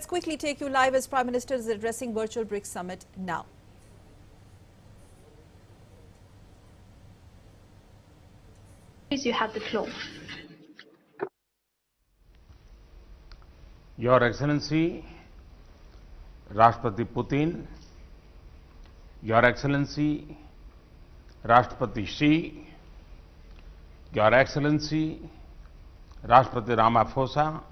Let's quickly take you live as Prime Minister is addressing virtual BRICS summit now. Please, you have the floor. Your Excellency, Rashtrapati Putin, Your Excellency, Rashtrapati Xi, Your Excellency, Rashtrapati Ramaphosa,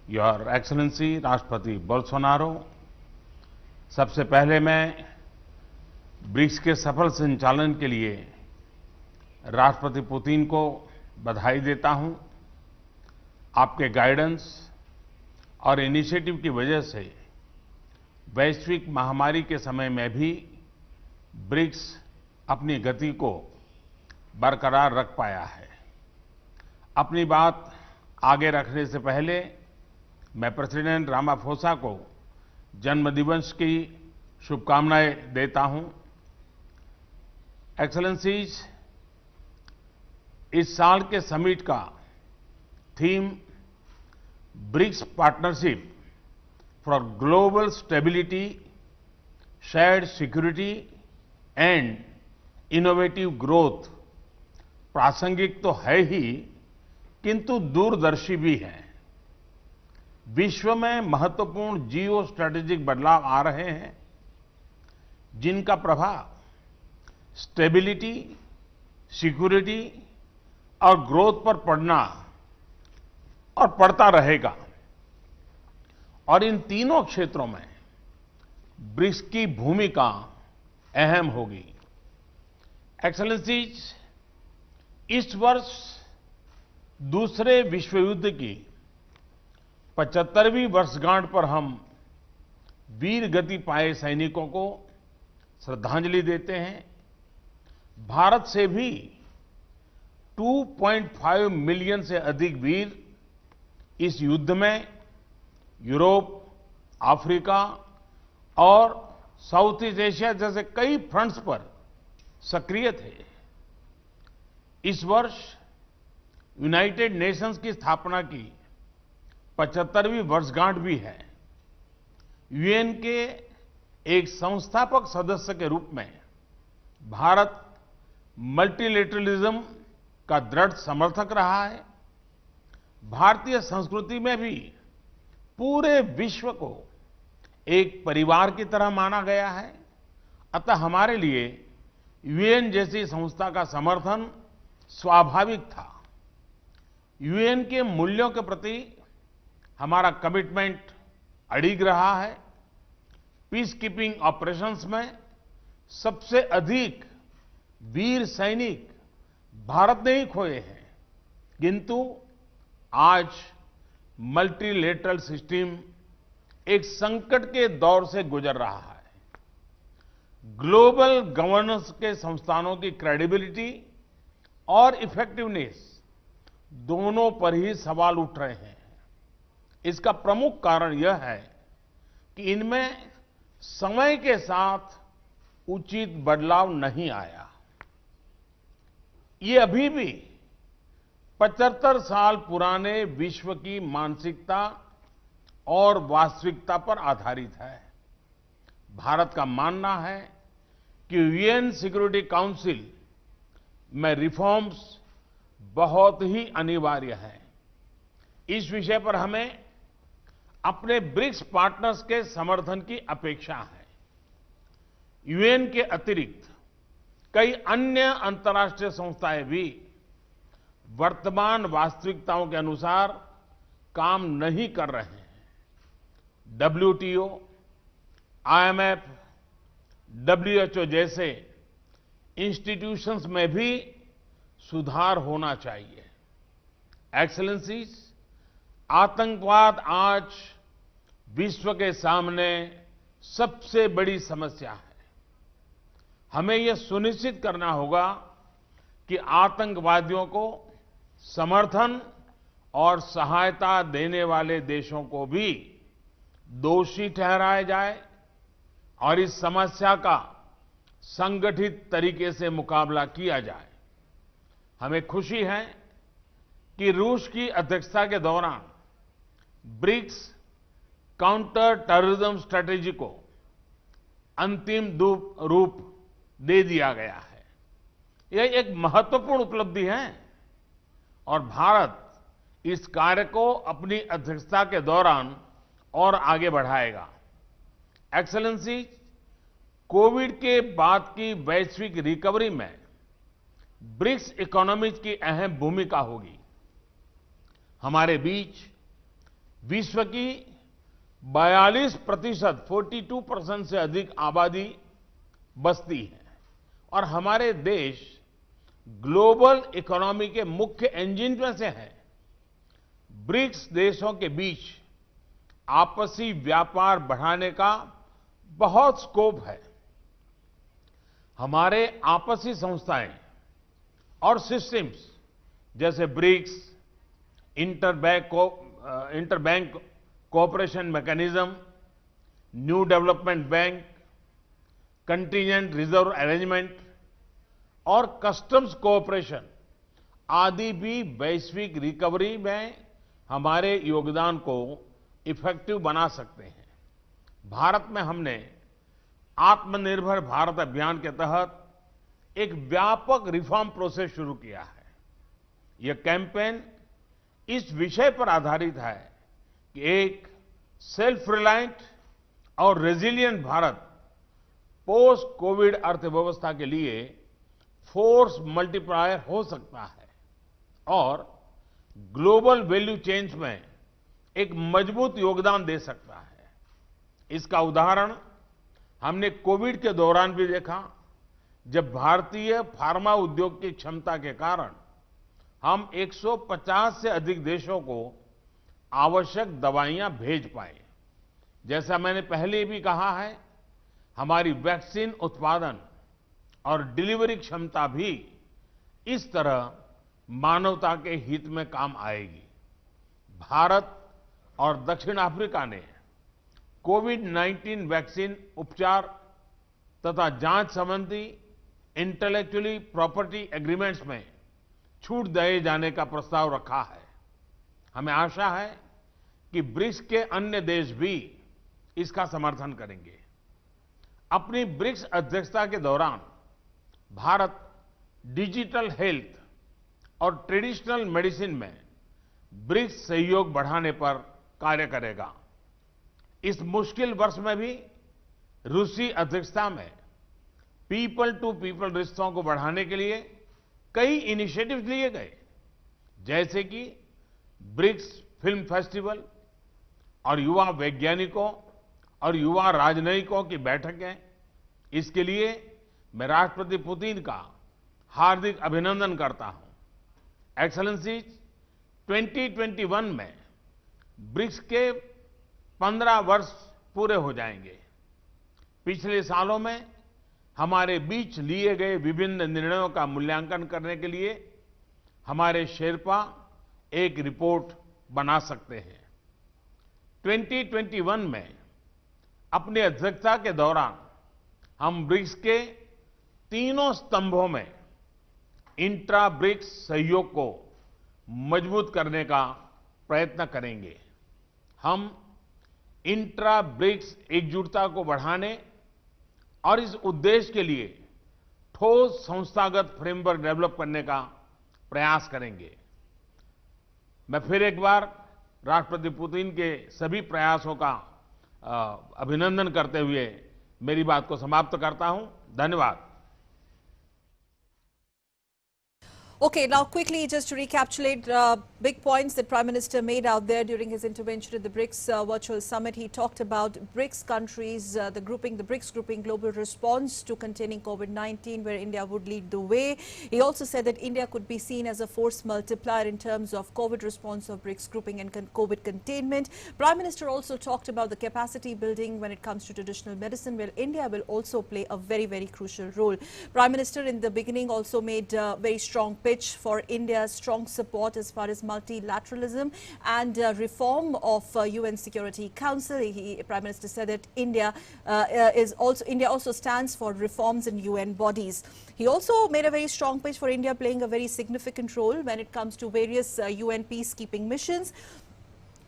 Your Excellency, Rashtrapati Bolsonaro, सबसे पहले मैं BRICS के सफल संचालन के लिए राष्ट्रपति Putin को बधाई देता हूं। आपके गाइडेंस और इनिशिएटिव की वजह से वैश्विक महामारी के समय में भी ब्रिक्स अपनी गति को बरकरार रख पाया है। अपनी बात आगे रखने से पहले मैं प्रेसिडेंट रामाफोसा को जन्मदिवस की शुभकामनाएं देता हूं। एक्सेलेंसीज, इस साल के समिट का theme BRICS partnership for global stability, shared security and innovative growth प्रासंगिक तो है ही, किंतु दूरदर्शी भी है। विश्व में महत्वपूर्ण जियो स्ट्रैटेजिक बदलाव आ रहे हैं, जिनका प्रभाव स्टेबिलिटी, सिक्योरिटी और ग्रोथ पर पड़ना और पड़ता रहेगा। और इन तीनों क्षेत्रों में ब्रिक्स की भूमिका अहम होगी। एक्सेलेंसीज, इस वर्ष दूसरे विश्व युद्ध की 75वीं वर्षगांठ पर हम वीर गति पाए सैनिकों को श्रद्धांजलि देते हैं। भारत से भी 2.5 मिलियन से अधिक वीर इस युद्ध में यूरोप, अफ्रीका और साउथ ईस्ट एशिया जैसे कई फ्रंट्स पर सक्रिय थे। इस वर्ष यूनाइटेड नेशंस की स्थापना की 75वीं वर्षगांठ भी है। यूएन के एक संस्थापक सदस्य के रूप में भारत मल्टीलेटरलिज्म का दृढ़ समर्थक रहा है। भारतीय संस्कृति में भी पूरे विश्व को एक परिवार की तरह माना गया है। अतः हमारे लिए यूएन जैसी संस्था का समर्थन स्वाभाविक था। यूएन के मूल्यों के प्रति हमारा कमिटमेंट अडिग रहा है। पीस कीपिंग ऑपरेशंस में सबसे अधिक वीर सैनिक भारत ने ही खोए हैं, किंतु आज मल्टीलेटरल सिस्टम एक संकट के दौर से गुजर रहा है। ग्लोबल गवर्नेंस के संस्थानों की क्रेडिबिलिटी और इफेक्टिवनेस दोनों पर ही सवाल उठ रहे हैं। इसका प्रमुख कारण यह है कि इनमें समय के साथ उचित बदलाव नहीं आया। ये अभी भी 75 साल पुराने विश्व की मानसिकता और वास्तविकता पर आधारित है। भारत का मानना है कि यूएन सिक्योरिटी काउंसिल में रिफॉर्म्स बहुत ही अनिवार्य है। इस विषय पर हमें अपने ब्रिक्स पार्टनर्स के समर्थन की अपेक्षा है। यूएन के अतिरिक्त कई अन्य अंतर्राष्ट्रीय संस्थाएं भी वर्तमान वास्तविकताओं के अनुसार काम नहीं कर रहे हैं। WTO, IMF, WHO जैसे इंस्टीट्यूशंस में भी सुधार होना चाहिए। एक्सेलेंसीज, आतंकवाद आज विश्व के सामने सबसे बड़ी समस्या है। हमें यह सुनिश्चित करना होगा कि आतंकवादियों को समर्थन और सहायता देने वाले देशों को भी दोषी ठहराया जाए और इस समस्या का संगठित तरीके से मुकाबला किया जाए। हमें खुशी है कि रूस की अध्यक्षता के दौरान ब्रिक्स काउंटर टेररिज्म स्ट्रेटेजी को अंतिम रूप दे दिया गया है। यह एक महत्वपूर्ण उपलब्धि है और भारत इस कार्य को अपनी अध्यक्षता के दौरान और आगे बढ़ाएगा। एक्सेलेंसी, कोविड के बाद की वैश्विक रिकवरी में ब्रिक्स इकोनॉमीज की अहम भूमिका होगी। हमारे बीच विश्व की 42% से अधिक आबादी बसती है और हमारे देश ग्लोबल इकोनॉमी के मुख्य इंजन में से है। ब्रिक्स देशों के बीच आपसी व्यापार बढ़ाने का बहुत स्कोप है। हमारे आपसी संस्थाएं और सिस्टम्स जैसे BRICS, interbank cooperation mechanism, new development bank, contingent reserve arrangement और कस्टम्स कोऑपरेशन आदि भी वैश्विक रिकवरी में हमारे योगदान को इफेक्टिव बना सकते हैं। भारत में हमने आत्मनिर्भर भारत अभियान के तहत एक व्यापक रिफॉर्म प्रोसेस शुरू किया है। यह कैंपेन इस विषय पर आधारित है कि एक सेल्फ रिलायंट और रेजिलिएंट भारत पोस्ट कोविड अर्थव्यवस्था के लिए फोर्स मल्टीप्लायर हो सकता है और ग्लोबल वैल्यू चेन्स में एक मजबूत योगदान दे सकता है। इसका उदाहरण हमने कोविड के दौरान भी देखा, जब भारतीय फार्मा उद्योग की क्षमता के कारण हम 150 से अधिक देशों को आवश्यक दवाइयां भेज पाए। जैसा मैंने पहले भी कहा है, हमारी वैक्सीन उत्पादन और डिलीवरी क्षमता भी इस तरह मानवता के हित में काम आएगी। भारत और दक्षिण अफ्रीका ने कोविड-19 वैक्सीन उपचार तथा जांच संबंधी इंटेलेक्चुअली प्रॉपर्टी एग्रीमेंट्स में छूट दिए जाने का प्रस्ताव रखा है। हमें आशा है कि ब्रिक्स के अन्य देश भी इसका समर्थन करेंगे। अपनी ब्रिक्स अध्यक्षता के दौरान भारत डिजिटल हेल्थ और ट्रेडिशनल मेडिसिन में ब्रिक्स सहयोग बढ़ाने पर कार्य करेगा। इस मुश्किल वर्ष में भी रूसी अध्यक्षता में पीपल टू पीपल रिश्तों को बढ़ाने के लिए कई इनिशिएटिव्स लिए गए, जैसे कि ब्रिक्स फिल्म फेस्टिवल और युवा वैज्ञानिकों और युवा राजनयिकों की बैठकें। इसके लिए मैं राष्ट्रपति पुतिन का हार्दिक अभिनंदन करता हूं। एक्सेलेंसीज, 2021 में ब्रिक्स के 15 वर्ष पूरे हो जाएंगे। पिछले सालों में हमारे बीच लिए गए विभिन्न निर्णयों का मूल्यांकन करने के लिए हमारे शेरपा एक रिपोर्ट बना सकते हैं। 2021 में अपनी अध्यक्षता के दौरान हम ब्रिक्स के तीनों स्तंभों में इंट्रा ब्रिक्स सहयोग को मजबूत करने का प्रयत्न करेंगे। हम इंट्रा ब्रिक्स एकजुटता को बढ़ाने और इस उद्देश्य के लिए ठोस संस्थागत फ्रेमवर्क डेवलप करने का प्रयास करेंगे। मैं फिर एक बार राष्ट्रपति पुतिन के सभी प्रयासों का अभिनंदन करते हुए मेरी बात को समाप्त करता हूं। धन्यवाद। Okay, now quickly just to recapitulate big points that Prime Minister made out there during his intervention at the BRICS virtual summit. He talked about BRICS countries, the BRICS grouping global response to containing COVID-19, where India would lead the way. He also said that India could be seen as a force multiplier in terms of COVID response of BRICS grouping and COVID containment. Prime Minister also talked about the capacity building when it comes to traditional medicine, where India will also play a very, very crucial role. Prime Minister in the beginning also made a very strong pitch for India's strong support as far as multilateralism and reform of UN Security Council. Prime Minister said that India also stands for reforms in UN bodies. He also made a very strong pitch for India playing a very significant role when it comes to various UN peacekeeping missions.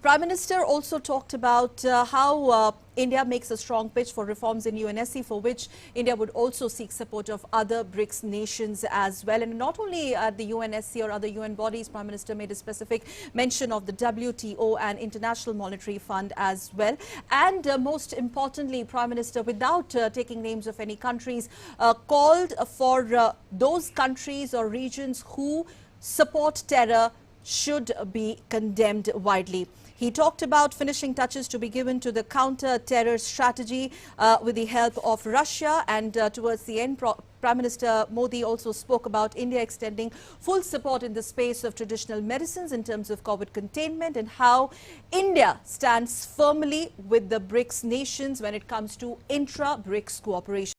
Prime Minister also talked about how India makes a strong pitch for reforms in UNSC, for which India would also seek support of other BRICS nations as well. And not only at the UNSC or other UN bodies, Prime Minister made a specific mention of the WTO and International Monetary Fund as well. And most importantly, Prime Minister, without taking names of any countries, called for those countries or regions who support terror should be condemned widely. He talked about finishing touches to be given to the counter-terror strategy with the help of Russia, and towards the end, Prime Minister Modi also spoke about India extending full support in the space of traditional medicines in terms of COVID containment, and how India stands firmly with the BRICS nations when it comes to intra-BRICS cooperation.